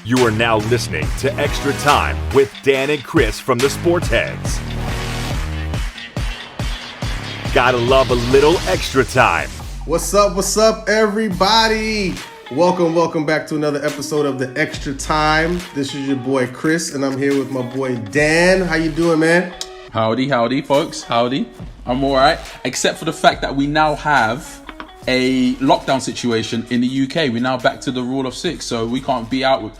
You are now listening to Extra Time with Dan and Chris from the Sportsheads. Gotta love a little extra time. What's up, everybody? Welcome back to another episode of the Extra Time. This is your boy Chris, and I'm here with my boy Dan. How you doing, man? Howdy, folks. Howdy. I'm all right, except for the fact that we now have a lockdown situation in the UK. We're now back to the rule of 6, so we can't be out with,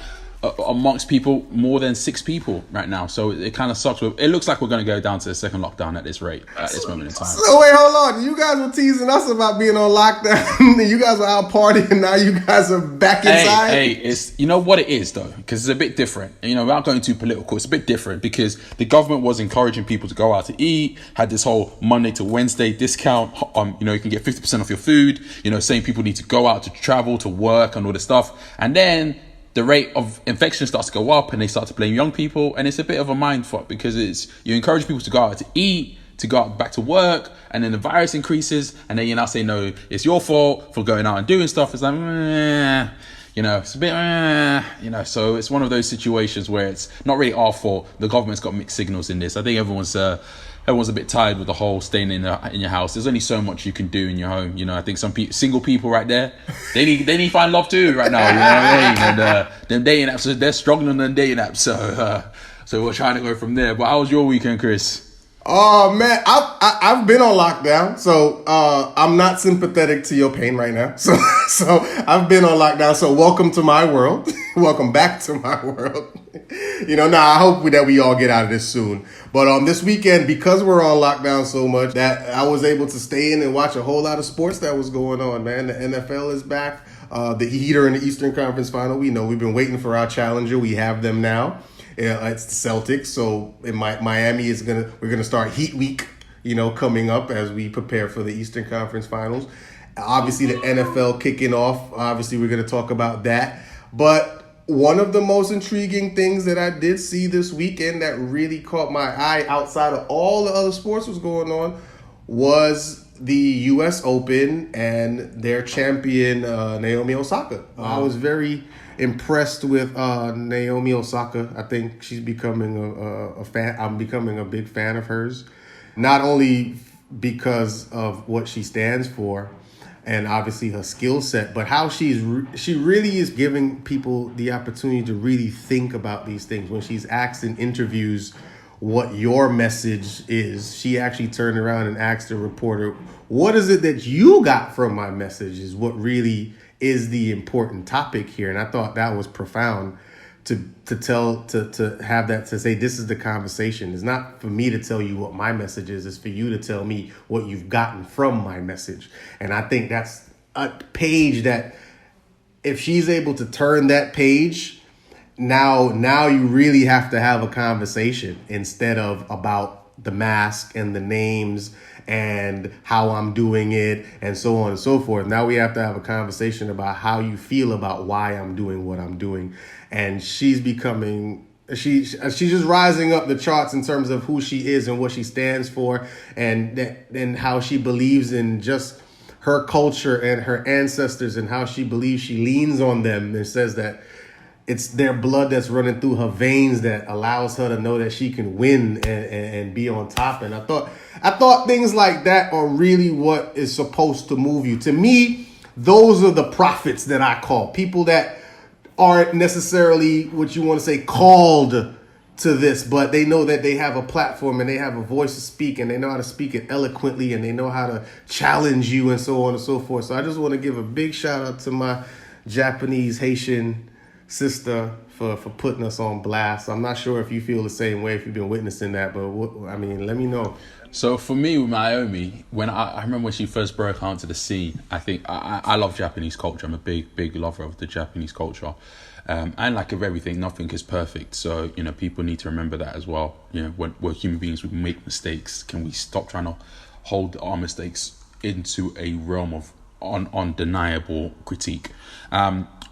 amongst people more than 6 people right now. So it kind of sucks. It looks like we're going to go down to the second lockdown at this rate, at this moment in time. So wait, hold on. You guys were teasing us about being on lockdown. You guys were out partying. Now you guys are back inside. Hey, it's, you know what it is though, because it's a bit different. You know, without going too political, it's a bit different because the government was encouraging people to go out to eat, had this whole Monday to Wednesday discount. You know, you can get 50% off your food, you know, saying people need to go out to travel, to work and all this stuff. And then the rate of infection starts to go up and they start to blame young people. And it's a bit of a mind fuck because you encourage people to go out to eat, to go out back to work, and then the virus increases. And then you now say, no, it's your fault for going out and doing stuff. It's like, you know, it's a bit, you know, so it's one of those situations where it's not really our fault. The government's got mixed signals in this. I think everyone's a bit tired with the whole staying in your house. There's only so much you can do in your home. You know, I think some single people right there, they need to find love too right now. You know what I mean? And them dating apps, they're struggling on dating apps. So we're trying to go from there. But how was your weekend, Chris? Oh man, I've been on lockdown, so I'm not sympathetic to your pain right now. So I've been on lockdown. So welcome to my world. Welcome back to my world. You know, I hope that we all get out of this soon. But this weekend, because we're on lockdown so much, that I was able to stay in and watch a whole lot of sports that was going on. Man, the NFL is back. The Heat are in the Eastern Conference Final. We know we've been waiting for our challenger. We have them now. It's the Celtics, so in Miami we're gonna start Heat Week, you know, coming up as we prepare for the Eastern Conference Finals. Obviously, the NFL kicking off. Obviously, we're gonna talk about that. But one of the most intriguing things that I did see this weekend that really caught my eye outside of all the other sports was going on was the U.S. Open and their champion Naomi Osaka. I was very impressed with Naomi Osaka. I think she's becoming a fan. I'm becoming a big fan of hers, not only because of what she stands for and obviously her skill set, but how she really is giving people the opportunity to really think about these things. When she's asked in interviews what your message is, she actually turned around and asked the reporter, what is it that you got from my message is what really is the important topic here. And I thought that was profound to have that, to say, this is the conversation. It's not for me to tell you what my message is. It's for you to tell me what you've gotten from my message. And I think that's a page that if she's able to turn that page, now you really have to have a conversation instead of about the mask and the names and how I'm doing it and so on and so forth. Now we have to have a conversation about how you feel about why I'm doing what I'm doing. And she's just rising up the charts in terms of who she is and what she stands for, and how she believes in just her culture and her ancestors and how she believes she leans on them and says that it's their blood that's running through her veins that allows her to know that she can win and be on top. And I thought things like that are really what is supposed to move you. To me, those are the prophets that I call. People that aren't necessarily what you want to say called to this, but they know that they have a platform and they have a voice to speak and they know how to speak it eloquently and they know how to challenge you and so on and so forth. So I just want to give a big shout out to my Japanese Haitian sister for putting us on blast. I'm not sure if you feel the same way, if you've been witnessing that, but let me know. So for me with Naomi, when I remember when she first broke out into the scene, I think I love Japanese culture. I'm a big lover of the Japanese culture. And like of everything, nothing is perfect. So, you know, people need to remember that as well. You know, when we're human beings, we make mistakes. Can we stop trying to hold our mistakes into a realm of undeniable critique?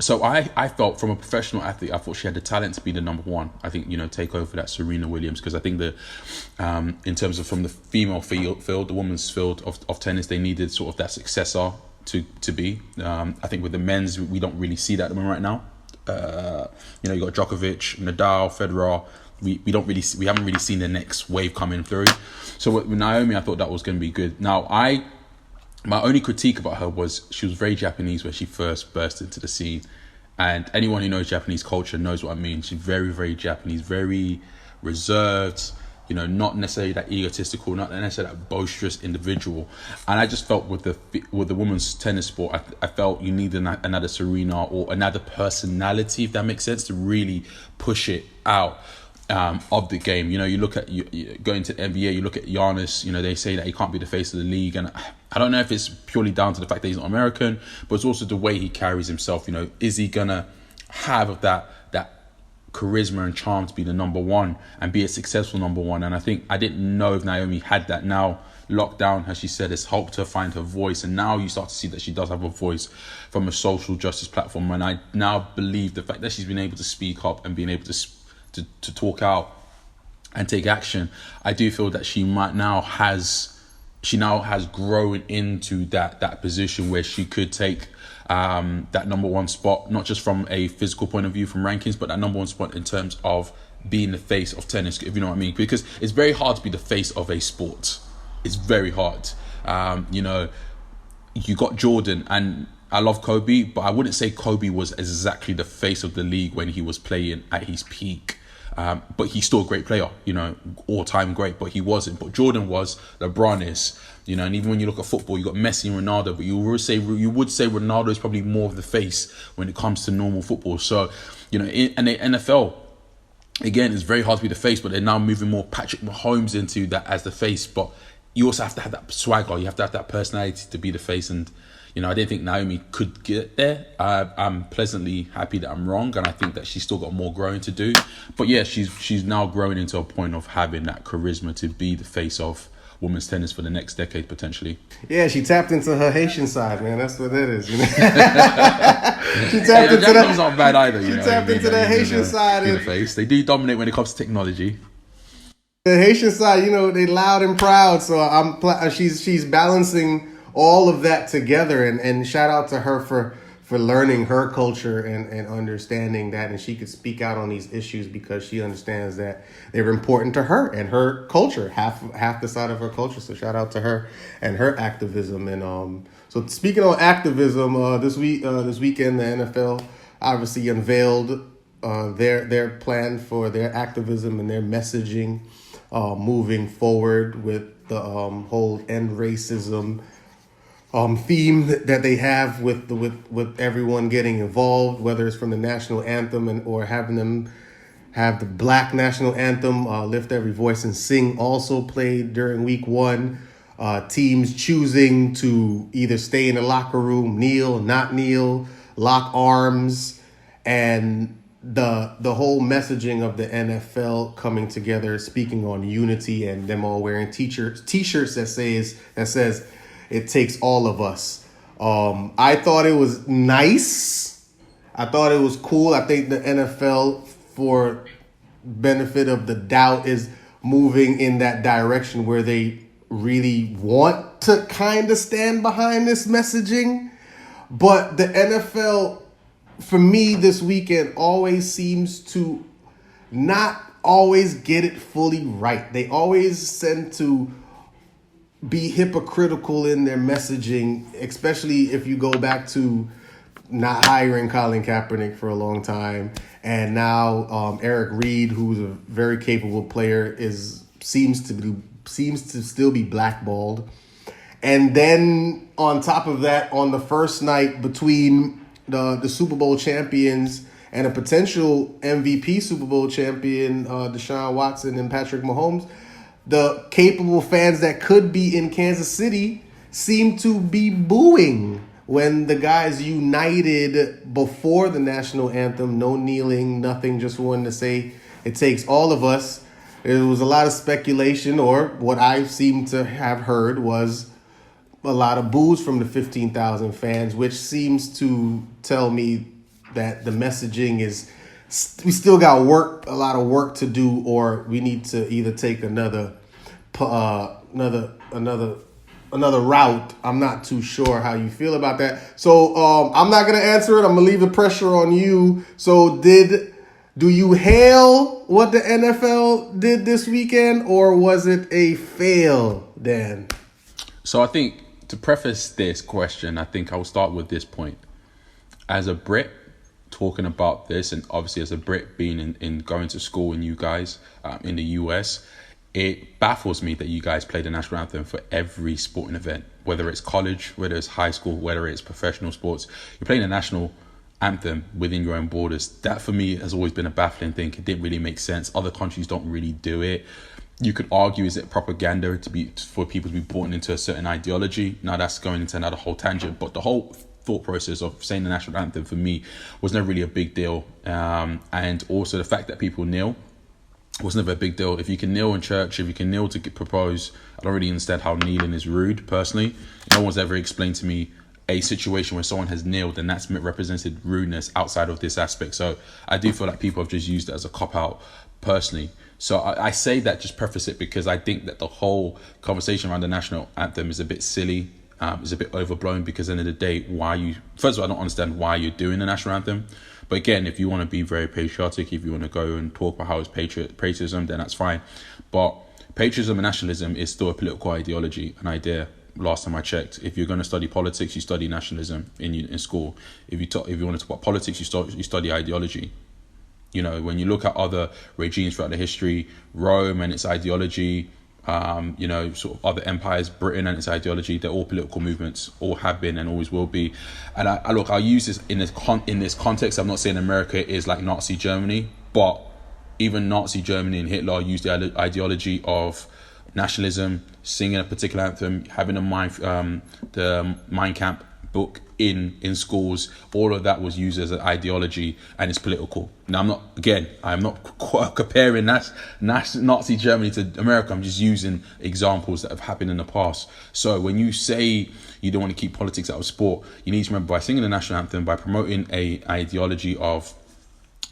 So I felt from a professional athlete, I thought she had the talent to be the number one. I think, you know, take over that Serena Williams, because I think that in terms of from the female field, the women's field of tennis, they needed sort of that successor to be. I think with the men's, we don't really see that right now. You got Djokovic, Nadal, Federer. We haven't really seen the next wave coming through. So with Naomi, I thought that was going to be good. Now, my only critique about her was she was very Japanese when she first burst into the scene. And anyone who knows Japanese culture knows what I mean. She's very, very Japanese, very reserved, not necessarily that egotistical, not necessarily that boisterous individual. And I just felt with the women's tennis sport, I felt you need another Serena or another personality, if that makes sense, to really push it out of the game. You look at going to the NBA, you look at Giannis, they say that he can't be the face of the league, and I don't know if it's purely down to the fact that he's not American, but it's also the way he carries himself. Is he gonna have that charisma and charm to be the number one and be a successful number one? And I didn't know if Naomi had that. Now lockdown, as she said, has helped her find her voice, and now you start to see that she does have a voice from a social justice platform. And I now believe the fact that she's been able to speak up and being able to talk out and take action, I do feel that she now has grown into that position where she could take that number one spot, not just from a physical point of view from rankings, but that number one spot in terms of being the face of tennis, if you know what I mean. Because it's very hard to be the face of a sport. It's very hard. You got Jordan, and I love Kobe, but I wouldn't say Kobe was exactly the face of the league when he was playing at his peak. But he's still a great player, all-time great, but he wasn't. But Jordan was, LeBron is, and even when you look at football, you got Messi and Ronaldo, but you would say Ronaldo is probably more of the face when it comes to normal football. So, and the NFL, again, it's very hard to be the face, but they're now moving more Patrick Mahomes into that as the face. But you also have to have that swagger, you have to have that personality to be the face. And I didn't think Naomi could get there. I'm pleasantly happy that I'm wrong, and I think that she's still got more growing to do. But yeah, she's now growing into a point of having that charisma to be the face of women's tennis for the next decade, potentially. Yeah, she tapped into her Haitian side, man. That's what that is. She tapped into that. Not bad either. She tapped into the Haitian side. The face. They do dominate when it comes to technology. The Haitian side, they loud and proud. So she's balancing all of that together, and shout out to her for learning her culture and understanding that, and she could speak out on these issues because she understands that they're important to her and her culture, half the side of her culture. So shout out to her and her activism. And so speaking on activism, this weekend the NFL obviously unveiled their plan for their activism and their messaging moving forward with the whole end racism theme that they have with everyone getting involved, whether it's from the national anthem or having them have the Black national anthem, Lift Every Voice and Sing, also played during week one. Teams choosing to either stay in the locker room, kneel, not kneel, lock arms, and the whole messaging of the NFL coming together, speaking on unity, and them all wearing t-shirts that says it takes all of us. I thought it was nice. I thought it was cool. I think the NFL, for benefit of the doubt, is moving in that direction where they really want to kind of stand behind this messaging. But the NFL, for me, this weekend always seems to not always get it fully right. They always tend to be hypocritical in their messaging, especially if you go back to not hiring Colin Kaepernick for a long time, and now Eric Reed, who's a very capable player, seems to still be blackballed. And then on top of that, on the first night between the Super Bowl champions and a potential MVP Super Bowl champion, Deshaun Watson and Patrick Mahomes, the capable fans that could be in Kansas City seem to be booing when the guys united before the national anthem. No kneeling, nothing, just wanted to say it takes all of us. There was a lot of speculation, or what I seem to have heard was a lot of boos from the 15,000 fans, which seems to tell me that the messaging is, we still got a lot of work to do, or we need to either take another another route. I'm not too sure how you feel about that. So I'm not gonna answer it. I'm gonna leave the pressure on you. So do you hail what the NFL did this weekend, or was it a fail, Dan? So I think to preface this question, I think I'll start with this point. As a Brit talking about this, and obviously as a Brit being in going to school and you guys in the US, it baffles me that you guys play the national anthem for every sporting event, whether it's college, whether it's high school, whether it's professional sports. You're playing the national anthem within your own borders. That for me has always been a baffling thing. It didn't really make sense. Other countries don't really do it. You could argue, is it propaganda for people to be brought into a certain ideology? Now that's going into another whole tangent, but the whole thought process of saying the national anthem for me was never really a big deal. And also the fact that people kneel was never a big deal. If you can kneel in church, if you can kneel to propose, I don't really understand how kneeling is rude, personally. No one's ever explained to me a situation where someone has kneeled and that's represented rudeness outside of this aspect. So I do feel like people have just used it as a cop-out, personally. So I say that, just preface it, because I think that the whole conversation around the national anthem is a bit silly. It's a bit overblown, because at the end of the day, first of all, I don't understand why you're doing the national anthem. But again, if you want to be very patriotic, if you want to go and talk about how it's patriotism, then that's fine. But patriotism and nationalism is still a political ideology, an idea. Last time I checked, if you're going to study politics, you study nationalism in school. If you want to talk about politics, you study ideology. You know, when you look at other regimes throughout the history, Rome and its ideology, sort of other empires, Britain and its ideology, they're all political movements, all have been and always will be. And I'll use this in this context. I'm not saying America is like Nazi Germany, but even Nazi Germany and Hitler used the ideology of nationalism, singing a particular anthem, having the Mein Kampf book in schools. All of that was used as an ideology, and it's political. Now I'm not comparing Nazi Germany to America. I'm just using examples that have happened in the past. So when you say you don't want to keep politics out of sport, you need to remember, by singing the national anthem, by promoting a ideology of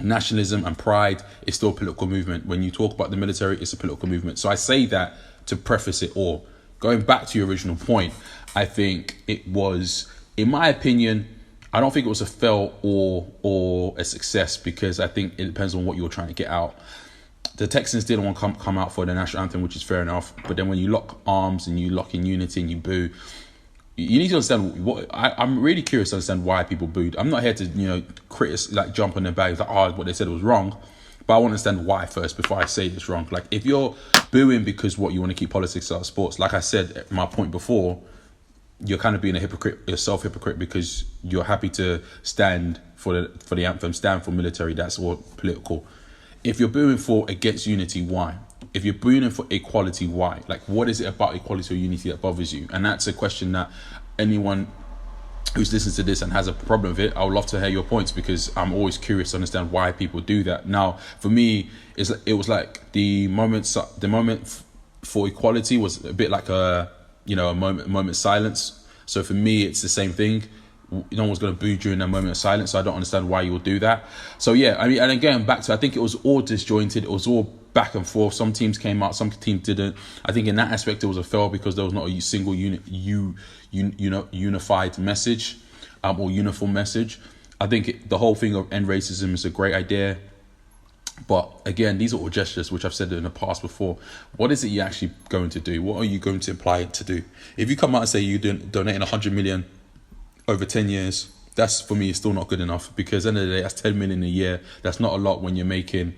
nationalism and pride, it's still a political movement. When you talk about the military, it's a political movement. So I say that to preface it all. Going back to your original point, I think it was, in my opinion, I don't think it was a fail or a success, because I think it depends on what you're trying to get out. The Texans didn't want to come out for the national anthem, which is fair enough. But then when you lock arms and you lock in unity and you boo, you need to understand I'm really curious to understand why people booed. I'm not here to, jump on their bags like, what they said was wrong. But I want to understand why first before I say it's wrong. Like, if you're booing because you want to keep politics out of sports, like I said at my point before, you're kind of being a hypocrite, a self-hypocrite, because you're happy to stand for the anthem, stand for military, that's all political. If you're booing for against unity, why? If you're booing for equality, why? Like, what is it about equality or unity that bothers you? And that's a question that anyone who's listening to this and has a problem with it, I would love to hear your points, because I'm always curious to understand why people do that. Now, for me, it was like the moment for equality was a bit like a moment of silence. So for me, it's the same thing. No one's going to boo during that moment of silence, so I don't understand why you would do that. So yeah, I mean, and again, back to, I think it was all disjointed. It was all back and forth. Some teams came out, some teams didn't. I think in that aspect it was a fail, because there was not a single unified message or uniform message. I think the whole thing of end racism is a great idea. But again, these are all gestures, which I've said in the past before. What is it you're actually going to do? What are you going to imply it to do? If you come out and say you're donating 100 million over 10 years, that's, for me, still not good enough, because at the end of the day, that's 10 million a year. That's not a lot when you're making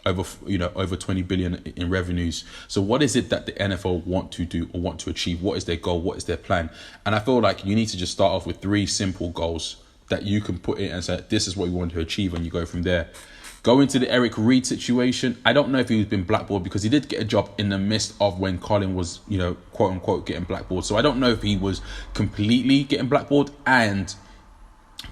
over 20 billion in revenues. So what is it that the NFL want to do or want to achieve? What is their goal? What is their plan? And I feel like you need to just start off with 3 simple goals that you can put in and say, this is what we want to achieve, and you go from there. Go into the Eric Reid situation. I don't know if he's been blackballed, because he did get a job in the midst of when Colin was, quote unquote, getting blackballed. So I don't know if he was completely getting blackballed. And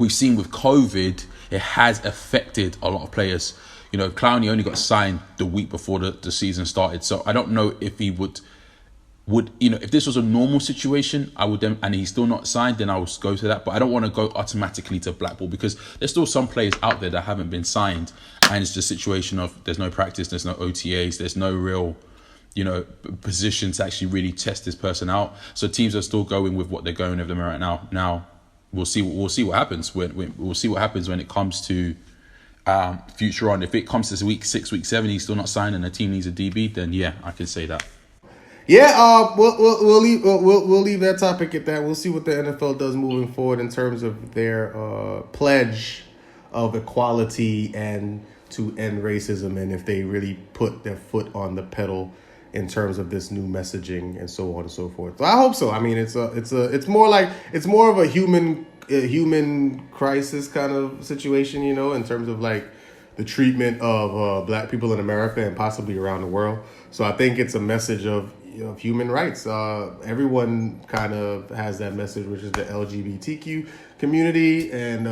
we've seen with COVID, it has affected a lot of players. Clowney only got signed the week before the season started. So I don't know if he would if this was a normal situation, I would then, and he's still not signed, then I would go to that. But I don't want to go automatically to blackball, because there's still some players out there that haven't been signed, and it's just a situation of there's no practice, there's no OTAs, there's no real, position to actually really test this person out. So teams are still going with what they're going with them right now. Now we'll see what happens we'll see what happens when it comes to future on. If it comes to week 6, week 7, he's still not signed and the team needs a DB, then yeah, I can say that. Yeah, we'll leave that topic at that. We'll see what the NFL does moving forward in terms of their pledge of equality and to end racism, and if they really put their foot on the pedal in terms of this new messaging and so on and so forth. So I hope so. I mean, it's more of a human crisis kind of situation, in terms of like the treatment of black people in America and possibly around the world. So I think it's a message of human rights. Everyone kind of has that message, which is the LGBTQ community and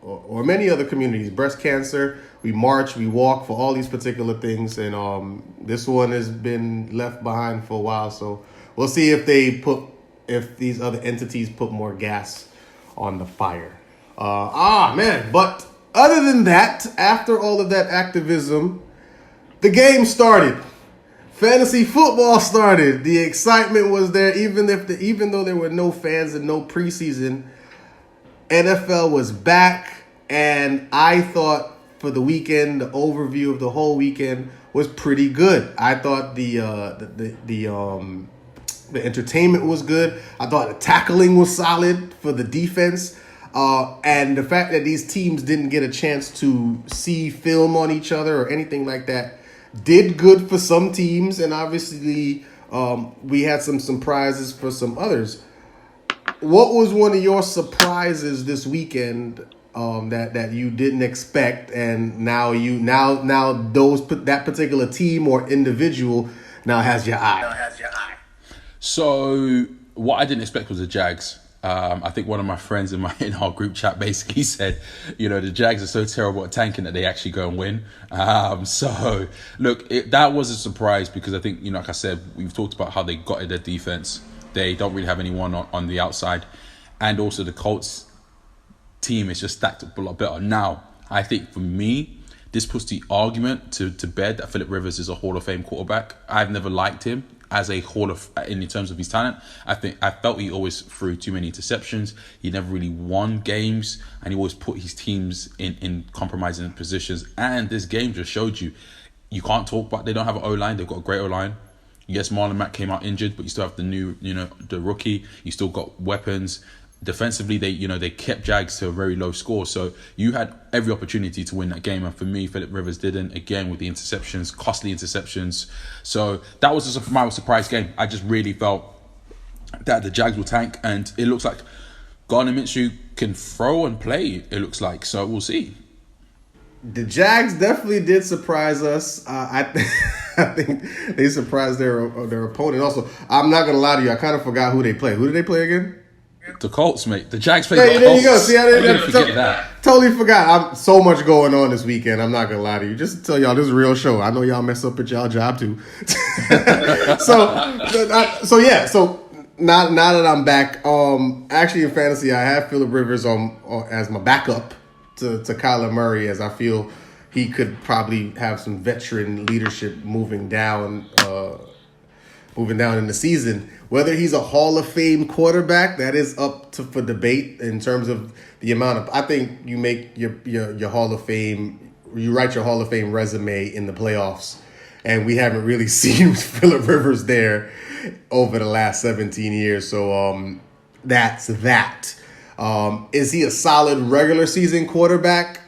or many other communities. Breast cancer, we march, we walk for all these particular things, and this one has been left behind for a while. So we'll see if these other entities put more gas on the fire. But other than that, after all of that activism, the game started. Fantasy football started. The excitement was there, even though there were no fans and no preseason. NFL was back, and I thought for the weekend, the overview of the whole weekend was pretty good. I thought the entertainment was good. I thought the tackling was solid for the defense. And the fact that these teams didn't get a chance to see film on each other or anything like that did good for some teams. And obviously, we had some surprises for some others. What was one of your surprises this weekend that you didn't expect, and now that particular team or individual now has your eye? So what I didn't expect was the Jags. I think one of my friends in our group chat basically said, the Jags are so terrible at tanking that they actually go and win. So look, that was a surprise because I think, like I said, we've talked about how they got at their defense. They don't really have anyone on the outside. And also the Colts team is just stacked up a lot better. Now, I think for me, this puts the argument to bed that Phillip Rivers is a Hall of Fame quarterback. I've never liked him as a in terms of his talent. I felt he always threw too many interceptions. He never really won games, and he always put his teams in compromising positions. And this game just showed you can't talk about they don't have an O-line. They've got a great O-line. Yes, Marlon Mack came out injured, but you still have the new, the rookie. You still got weapons. Defensively, they kept Jags to a very low score. So you had every opportunity to win that game. And for me, Phillip Rivers didn't, again, with the interceptions, costly interceptions. So that was my surprise game. I just really felt that the Jags will tank. And it looks like Gardner Minshew can throw and play, it looks like. So we'll see. The Jags definitely did surprise us. I think they surprised their opponent. Also, I'm not going to lie to you. I kind of forgot who they play. Who did they play again? The Colts, mate. The Jags played the Colts. There you go. See, I didn't forget that. Totally forgot. I'm so much going on this weekend. I'm not going to lie to you. Just to tell y'all, this is a real show. I know y'all mess up at y'all job too. So now that I'm back, actually in fantasy, I have Phillip Rivers on as my backup to Kyler Murray, as I feel he could probably have some veteran leadership moving down in the season. Whether he's a Hall of Fame quarterback, that is up for debate in terms of the amount of. I think you make your Hall of Fame, you write your Hall of Fame resume in the playoffs, and we haven't really seen Phillip Rivers there over the last 17 years. So that's that. Is he a solid regular season quarterback?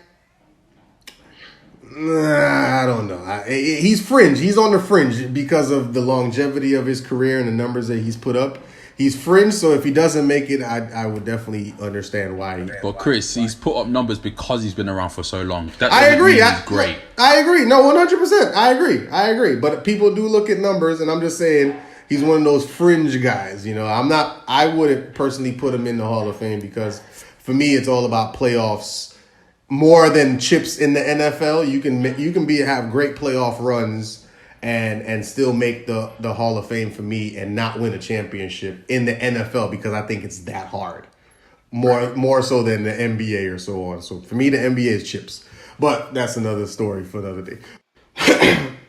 I don't know. He's fringe. He's on the fringe because of the longevity of his career and the numbers that he's put up. He's fringe, so if he doesn't make it, I would definitely understand why. But Chris, he's put up numbers because he's been around for so long. I agree. He's great. I agree. No, 100%. I agree. But people do look at numbers, and I'm just saying he's one of those fringe guys. I wouldn't personally put him in the Hall of Fame because for me, it's all about playoffs. More than chips in the NFL, you can have great playoff runs and still make the Hall of Fame for me and not win a championship in the NFL because I think it's that hard. More so than the NBA or so on. So for me, the NBA is chips. But that's another story for another day.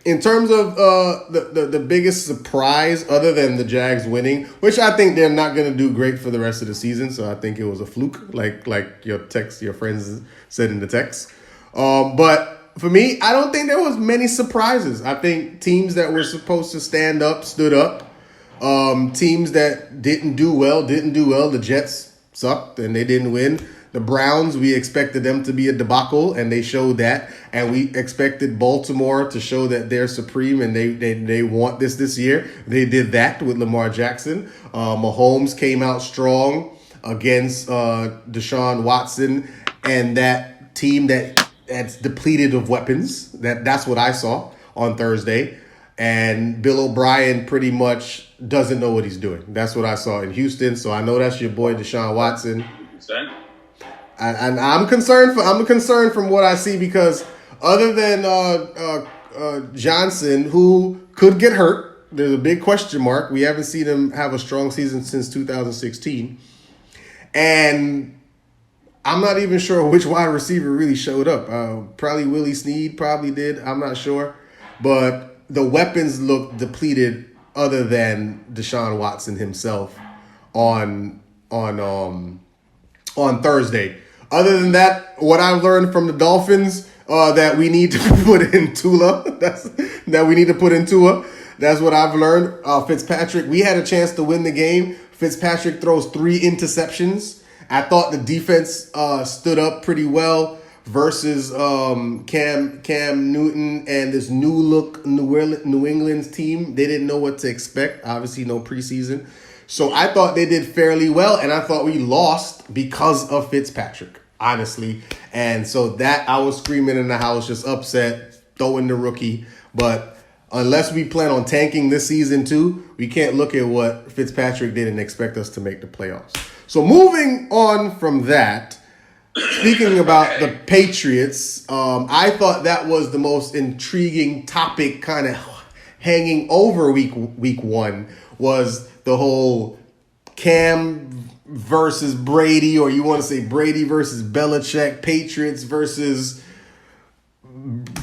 in terms of the biggest surprise, other than the Jags winning, which I think they're not going to do great for the rest of the season, so I think it was a fluke, like your friends said in the text. But for me, I don't think there was many surprises. I think teams that were supposed to stand up stood up. Teams that didn't do well. The Jets sucked and they didn't win. The Browns, we expected them to be a debacle, and they showed that. And we expected Baltimore to show that they're supreme and they want this year. They did that with Lamar Jackson. Mahomes came out strong against Deshaun Watson and that team that's depleted of weapons. That's what I saw on Thursday. And Bill O'Brien pretty much doesn't know what he's doing. That's what I saw in Houston. So I know that's your boy Deshaun Watson. And I'm concerned from what I see, because other than Johnson, who could get hurt, there's a big question mark. We haven't seen him have a strong season since 2016. And I'm not even sure which wide receiver really showed up. Probably Willie Snead probably did. I'm not sure. But the weapons look depleted other than Deshaun Watson himself on Thursday. Other than that, what I've learned from the Dolphins that we need to put in Tua. That's what I've learned. Fitzpatrick, we had a chance to win the game. Fitzpatrick throws 3 interceptions. I thought the defense stood up pretty well versus Cam Newton and this new look New England's team. They didn't know what to expect. Obviously, no preseason. So I thought they did fairly well, and I thought we lost because of Fitzpatrick, honestly. And so that I was screaming in the house, just upset, throwing the rookie. But unless we plan on tanking this season too, we can't look at what Fitzpatrick did and expect us to make the playoffs. So moving on from that, speaking about the Patriots, I thought that was the most intriguing topic kind of hanging over week one was the whole Cam versus Brady, or you want to say Brady versus Belichick, Patriots versus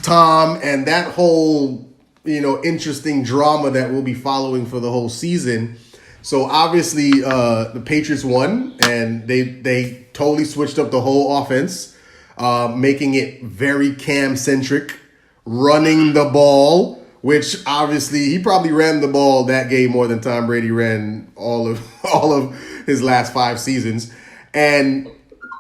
Tom, and that whole, interesting drama that we'll be following for the whole season. So obviously the Patriots won, and they totally switched up the whole offense, making it very Cam-centric, running the ball, which obviously he probably ran the ball that game more than Tom Brady ran all of his last 5 seasons. And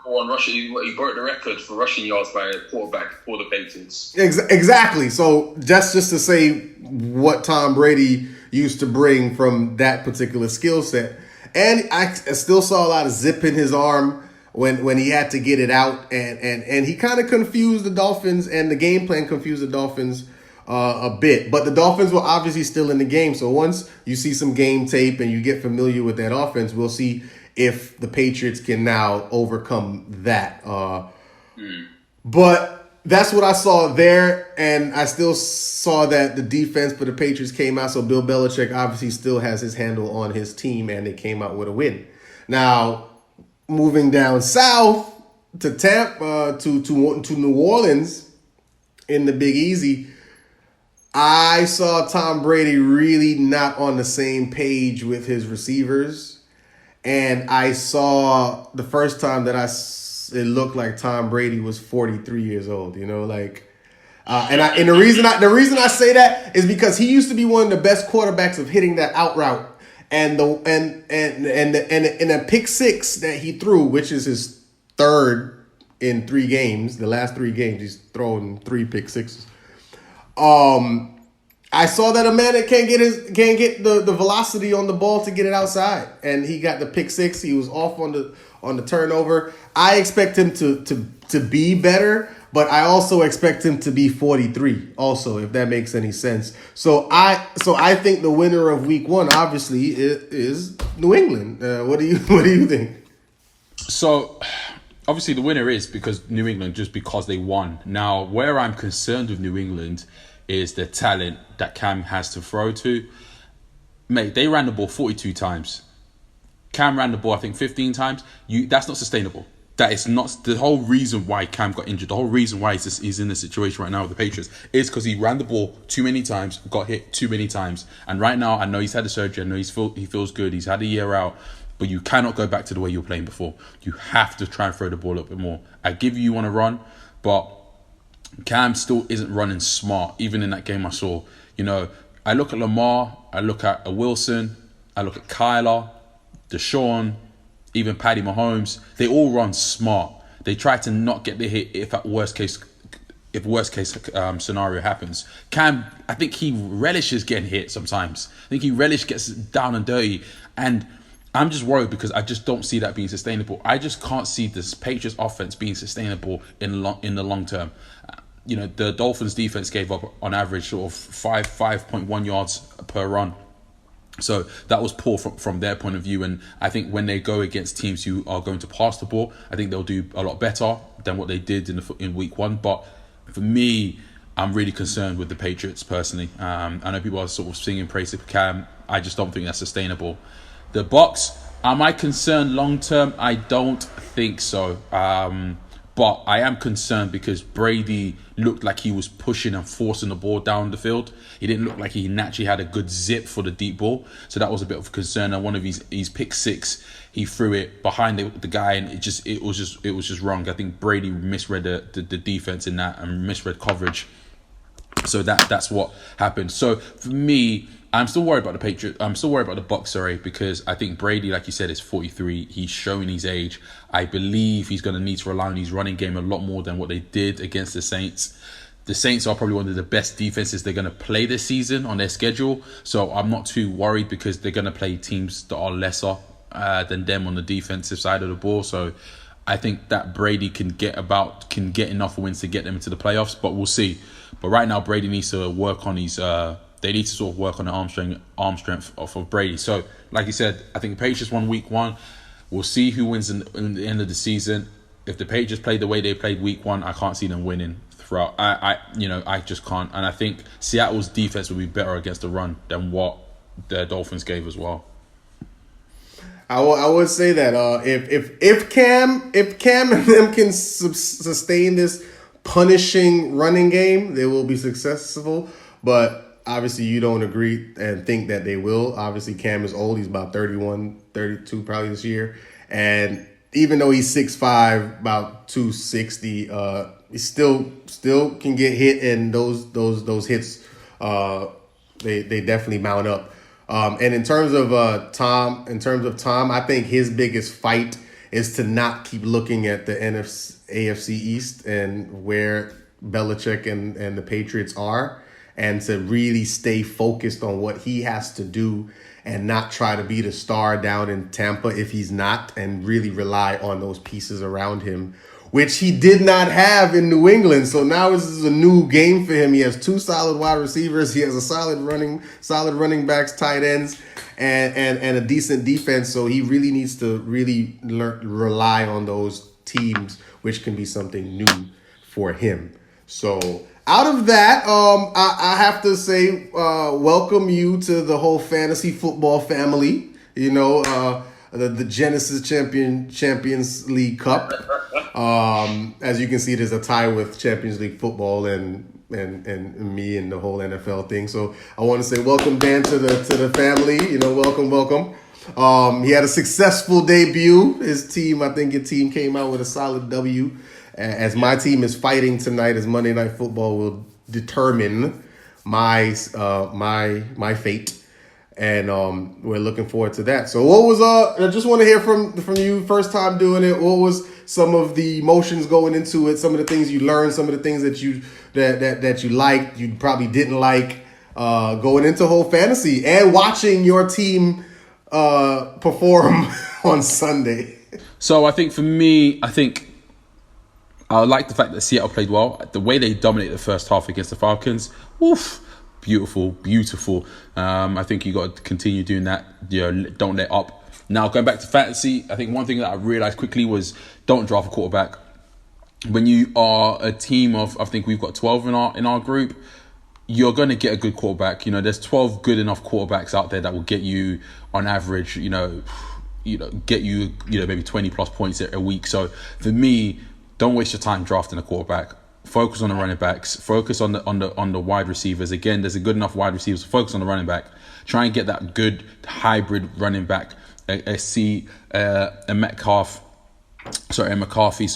on rushing, he broke the record for rushing yards by a quarterback for the Patriots. Exactly. So that's just to say what Tom Brady used to bring from that particular skill set. And I still saw a lot of zip in his arm when he had to get it out. And he kind of confused the Dolphins, and the game plan confused the Dolphins a bit. But the Dolphins were obviously still in the game. So once you see some game tape and you get familiar with that offense, we'll see if the Patriots can now overcome that. But that's what I saw there, and I still saw that the defense for the Patriots came out, so Bill Belichick obviously still has his handle on his team, and they came out with a win. Now, moving down south to Tampa, to New Orleans in the Big Easy, I saw Tom Brady really not on the same page with his receivers. And I saw the first time that it looked like Tom Brady was 43 years old, and the reason I say that is because he used to be one of the best quarterbacks of hitting that out route, and a pick 6 that he threw, which is his 3rd in 3 games. The last 3 games, he's thrown 3 pick 6s. I saw that a man that can't get the velocity on the ball to get it outside, and he got the pick 6. He was off on the turnover. I expect him to be better, but I also expect him to be 43. Also, if that makes any sense. So I think the winner of Week 1 obviously is New England. What do you think? So obviously the winner is because New England, just because they won. Now, where I'm concerned with New England is the talent that Cam has to throw to. Mate, they ran the ball 42 times. Cam ran the ball, I think, 15 times. That's not sustainable. that is not the whole reason why Cam got injured. The whole reason why he's in this situation right now with the Patriots is because he ran the ball too many times, got hit too many times. And right now, I know he's had the surgery. I know he feels good. He's had a year out. But you cannot go back to the way you were playing before. You have to try and throw the ball a little bit more. I give you want to run, but Cam still isn't running smart. Even in that game I saw, I look at Lamar, I look at a Wilson, I look at Kyler, Deshaun, even Patty Mahomes. They all run smart. They try to not get the hit if worst case scenario happens. Cam, I think he relishes getting hit sometimes. I think he gets down and dirty, and I'm just worried because I just don't see that being sustainable. I just can't see this Patriots offense being sustainable in the long term. The Dolphins defense gave up on average sort of 5.1 yards per run. So that was poor from their point of view. And I think when they go against teams who are going to pass the ball, I think they'll do a lot better than what they did in week 1. But for me, I'm really concerned with the Patriots personally. I know people are sort of singing praise to Cam. I just don't think that's sustainable. The Bucs, am I concerned long term? I don't think so. But I am concerned because Brady looked like he was pushing and forcing the ball down the field. He didn't look like he naturally had a good zip for the deep ball. So that was a bit of a concern. And one of his pick six, he threw it behind the guy, and it was just wrong. I think Brady misread the defense in that and misread coverage. So that's what happened. So for me, I'm still worried about the Patriots. I'm still worried about the Bucs, because I think Brady, like you said, is 43. He's showing his age. I believe he's going to need to rely on his running game a lot more than what they did against the Saints. The Saints are probably one of the best defenses they're going to play this season on their schedule. So I'm not too worried because they're going to play teams that are lesser than them on the defensive side of the ball. So I think that Brady can get enough wins to get them into the playoffs, but we'll see. But right now, Brady needs to work on his. They need to sort of work on the arm strength of Brady. So, like you said, I think the Patriots won week 1. We'll see who wins in the end of the season. If the Patriots play the way they played week 1, I can't see them winning throughout. I just can't. And I think Seattle's defense will be better against the run than what the Dolphins gave as well. I would say that if Cam and them can sustain this punishing running game, they will be successful. But obviously you don't agree and think that they will. Obviously Cam is old. He's about 31, 32 probably this year. And even though he's 6'5", about 260, he still can get hit, and those hits they definitely mount up. And in terms of Tom, I think his biggest fight is to not keep looking at the AFC East and where Belichick and the Patriots are, and to really stay focused on what he has to do and not try to be the star down in Tampa if he's not, and really rely on those pieces around him, which he did not have in New England. So now this is a new game for him. He has 2 solid wide receivers. He has a solid running backs, tight ends, and a decent defense. So he really needs to rely on those teams, which can be something new for him. So out of that, I have to say, welcome you to the whole fantasy football family. The Genesis Champions League Cup. As you can see, there's a tie with Champions League football and me and the whole NFL thing. So I want to say welcome, Dan, to the family. Welcome. He had a successful debut. His team, I think your team came out with a solid W. As my team is fighting tonight, as Monday Night Football will determine my fate. And we're looking forward to that. So what was I just want to hear from you, first time doing it. What was some of the emotions going into it? Some of the things you learned, some of the things that you liked, you probably didn't like, going into whole fantasy and watching your team perform on Sunday. So I think for me, I like the fact that Seattle played well. The way they dominated the first half against the Falcons, oof. Beautiful. I think you got to continue doing that. Don't let up. Now, going back to fantasy, I think one thing that I realized quickly was don't draft a quarterback. When you are a team of, I think we've got 12 in our group, you're going to get a good quarterback. There's 12 good enough quarterbacks out there that will get you on average, get you maybe 20 plus points a week. So for me, don't waste your time drafting a quarterback. Focus on the running backs. Focus on the wide receivers. Again, there's a good enough wide receivers. Focus on the running back. Try and get that good hybrid running back. A McCarthy,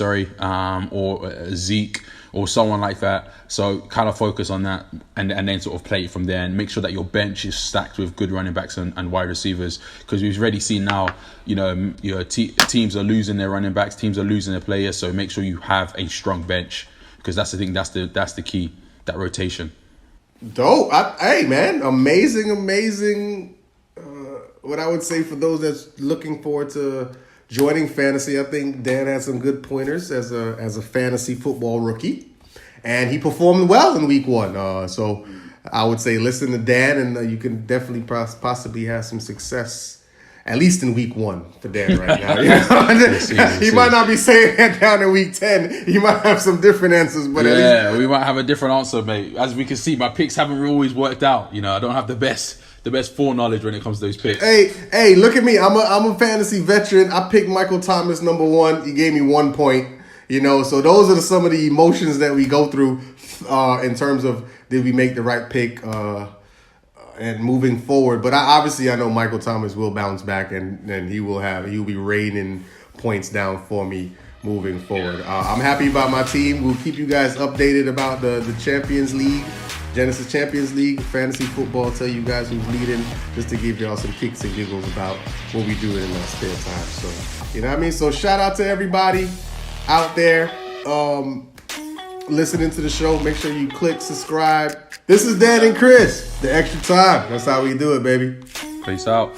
or Zeke or someone like that. So kind of focus on that and then sort of play it from there and make sure that your bench is stacked with good running backs and wide receivers, because we've already seen now, teams are losing their running backs, teams are losing their players. So make sure you have a strong bench, because that's the thing. That's the key. That rotation. Dope. Hey, man, amazing. What I would say for those that's looking forward to joining fantasy, I think Dan had some good pointers as a fantasy football rookie, and he performed well in week 1. So I would say listen to Dan, and you can definitely possibly have some success, at least in week 1 for Dan right now. He might not be saying that down in week 10. He might have some different answers, but we might have a different answer, mate. As we can see, my picks haven't always worked out. I don't have the best foreknowledge when it comes to those picks. Hey, look at me. I'm a fantasy veteran. I picked Michael Thomas number 1. He gave me 1 point. So those are some of the emotions that we go through in terms of, did we make the right pick and moving forward. But I know Michael Thomas will bounce back, and he'll be raining points down for me moving forward. I'm happy about my team. We'll keep you guys updated about the Champions League. Genesis Champions League fantasy football. Tell you guys who's leading, just to give y'all some kicks and giggles about what we do in our spare time. So, you know what I mean? So shout out to everybody out there listening to the show. Make sure you click subscribe. This is Dan and Chris, the Extra Time. That's how we do it, baby. Peace out.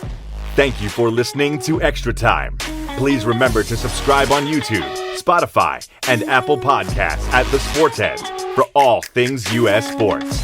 Thank you for listening to Extra Time. Please remember to subscribe on YouTube, Spotify, and Apple Podcasts at The Sportsheads for all things U.S. sports.